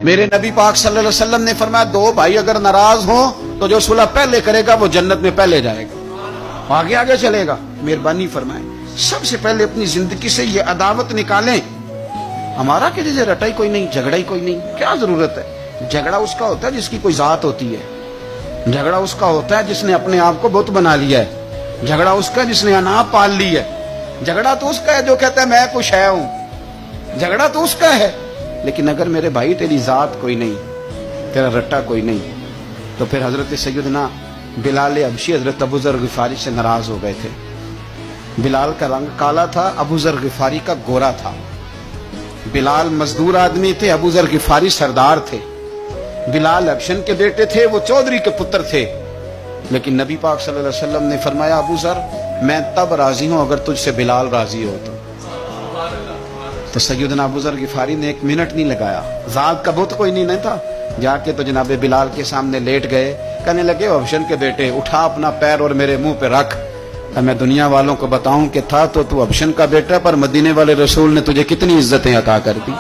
میرے نبی پاک صلی اللہ علیہ وسلم نے فرمایا دو بھائی اگر ناراض ہوں تو جو صلح پہلے کرے گا وہ جنت میں پہلے جائے گا، آگے آگے چلے گا۔ مہربانی فرمائیں سب سے پہلے اپنی زندگی سے یہ عداوت نکالیں۔ ہمارا کہ جیسے رٹا ہی کوئی نہیں، جھگڑا ہی کوئی نہیں، کیا ضرورت ہے؟ جھگڑا اس کا ہوتا ہے جس کی کوئی ذات ہوتی ہے، جھگڑا اس کا ہوتا ہے جس نے اپنے آپ کو بت بنا لیا ہے، جھگڑا اس کا جس نے انا پال لی ہے، جھگڑا تو اس کا ہے جو کہتا ہے میں کچھ ہے ہوں، جھگڑا تو اس کا ہے۔ لیکن اگر میرے بھائی تیری ذات کوئی نہیں، تیرا رٹا کوئی نہیں، تو پھر حضرت سیدنا بلال حبشی حضرت ابو ذر غفاری سے ناراض ہو گئے تھے۔ بلال کا رنگ کالا تھا، ابو ذر غفاری کا گورا تھا۔ بلال مزدور آدمی تھے، ابو ذر غفاری سردار تھے۔ بلال حبشن کے بیٹے تھے، وہ چودھری کے پتر تھے۔ لیکن نبی پاک صلی اللہ علیہ وسلم نے فرمایا ابو ذر میں تب راضی ہوں اگر تجھ سے بلال راضی ہو تو سیدنا ابو ذر غفاری نے ایک منٹ نہیں لگایا، ذات کا بت کوئی نہیں تھا، جا کے تو جناب بلال کے سامنے لیٹ گئے، کہنے لگے حبشن کے بیٹے اٹھا اپنا پیر اور میرے منہ پہ رکھ، میں دنیا والوں کو بتاؤں کہ تھا تو حبشن کا بیٹا، پر مدینے والے رسول نے تجھے کتنی عزتیں عطا کر دی۔